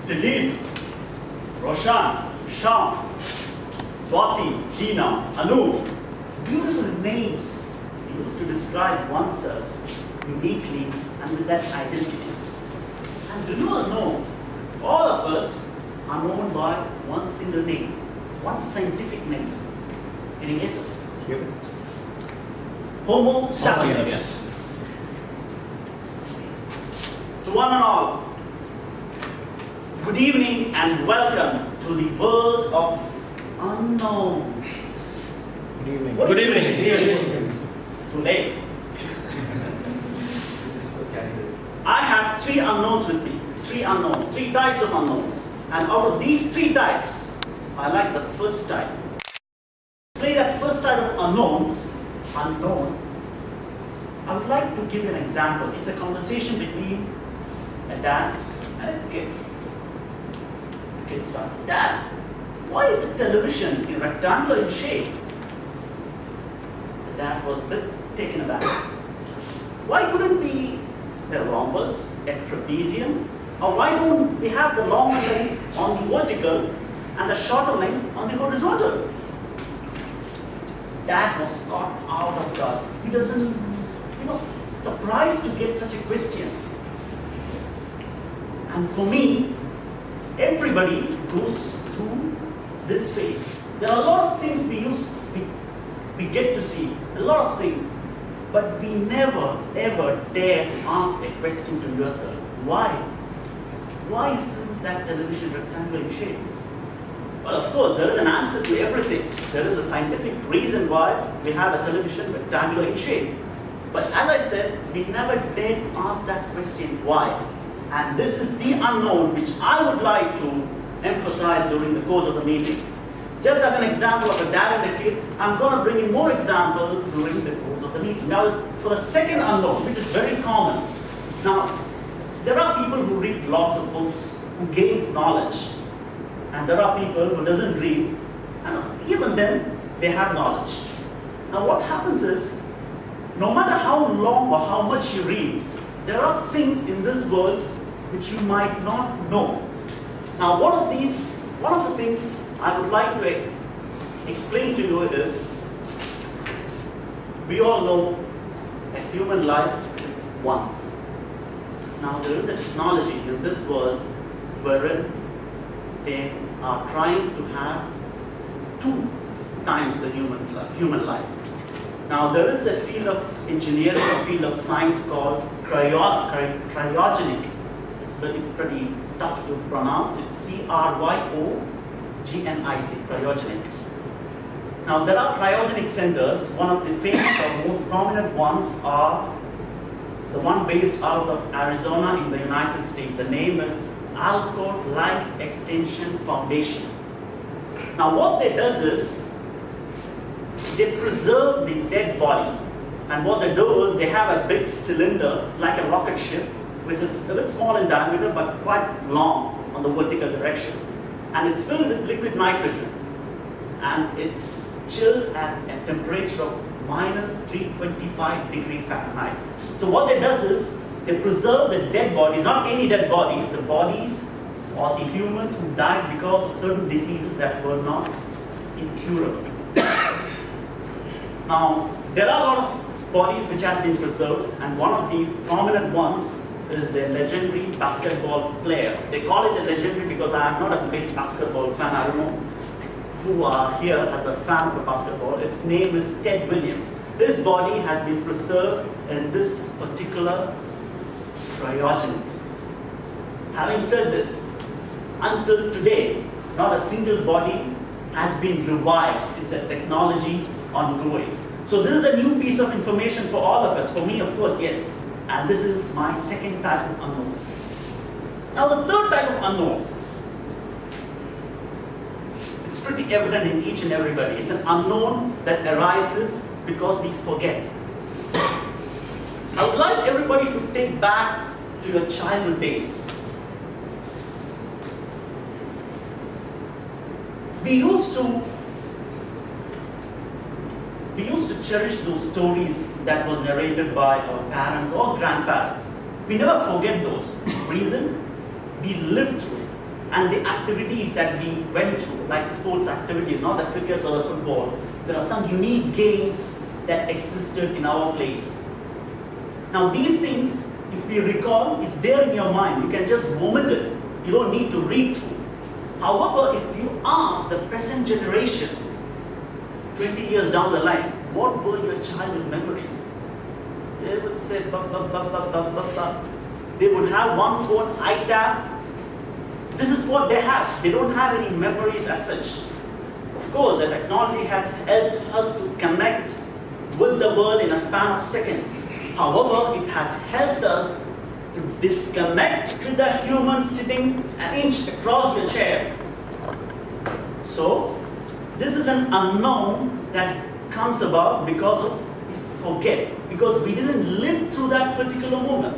Nadeem, Roshan, Sham, Swati, Gina, Anu. Beautiful names used to describe oneself uniquely and with that identity. And do you all know, all of us are known by one single name, one scientific name. Any guesses? Humans. Homo sapiens. Yes. To one and all, good evening and welcome to the world of unknown. Good evening. Good evening. Good evening. Too late. I have three unknowns with me. Three unknowns, three types of unknowns. And out of these three types, I like the first type. Play that first type of unknown. I would like to give you an example. It's a conversation between a dad and a kid. The kid starts, "Dad, why is the television in rectangular in shape?" The dad was a bit taken aback. "Why couldn't we a rhombus, a trapezium, or why don't we have the longer length on the vertical and the shorter length on the horizontal?" Dad was caught out of guard. He was surprised to get such a question. And for me, everybody goes through this phase. There are a lot of things we get to see, a lot of things, but we never ever dare to ask a question to yourself. Why? Why isn't that television rectangular in shape? Well, of course, there is an answer to everything. There is a scientific reason why we have a television rectangular in shape. But as I said, we never dare to ask that question, why? And this is the unknown which I would like to emphasize during the course of the meeting. Just as an example of a dad and a kid, I'm going to bring in more examples during the course of the meeting. Now, for the second unknown, which is very common. Now, there are people who read lots of books, who gains knowledge. And there are people who doesn't read, and even then, they have knowledge. Now what happens is, no matter how long or how much you read, there are things in this world which you might not know. Now one of the things I would like to explain to you is, we all know a human life is once. Now there is a technology in this world wherein they are trying to have 2 times the human life. Now there is a field of engineering, a field of science called cryogenic. It's pretty tough to pronounce. It's C-R-Y-O-G-N-I-C, cryogenic. Now there are cryogenic centers. One of the famous or most prominent ones are the one based out of Arizona in the United States. The name is Alcott Life Extension Foundation. Now what they does is, they preserve the dead body. And what they do is, they have a big cylinder, like a rocket ship, which is a bit small in diameter, but quite long on the vertical direction. And it's filled with liquid nitrogen. And it's chilled at a temperature of -325 degrees Fahrenheit. So what they does is, they preserve the dead bodies, not any dead bodies, the bodies or the humans who died because of certain diseases that were not incurable. Now, there are a lot of bodies which have been preserved, and one of the prominent ones is the legendary basketball player. They call it a legendary because I am not a big basketball fan. I don't know who are here as a fan of basketball. Its name is Ted Williams. His body has been preserved in this particular cryogenic. Having said this, until today, not a single body has been revived. It's a technology ongoing. So this is a new piece of information for all of us. For me, of course, yes. And this is my second type of unknown. Now the third type of unknown, it's pretty evident in each and everybody. It's an unknown that arises because we forget. I would like everybody to take back to your childhood days. We used to cherish those stories that was narrated by our parents or grandparents. We never forget those. Reason? We lived through it. and the activities that we went through, like sports activities, not the cricket or the football. There are some unique games that existed in our place. Now these things, if you recall, it's there in your mind. You can just vomit it. You don't need to read through. However, if you ask the present generation, 20 years down the line, what were your childhood memories? They would say, They would have one phone, iTab. This is what they have. They don't have any memories as such. Of course, the technology has helped us to connect with the world in a span of seconds. However, it has helped us to disconnect with the human sitting an inch across your chair. So, this is an unknown that comes about because of we forget, because we didn't live through that particular moment.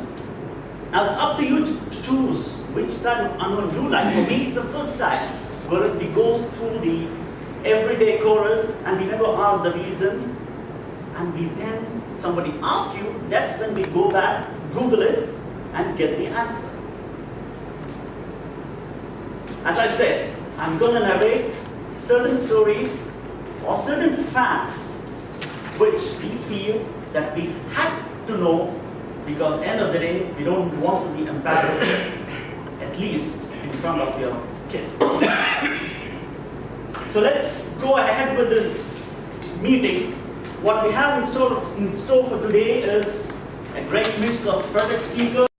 Now it's up to you to choose which type of unknown you like. For me, it's the first type, where we go through the everyday chorus and we never ask the reason, and we then, somebody asks you, that's when we go back, Google it, and get the answer. As I said, I'm going to narrate certain stories or certain facts which we feel that we had to know, because end of the day, we don't want to be embarrassed, at least in front of your kid. So let's go ahead with this meeting. What we have in store for today is a great mix of project speakers.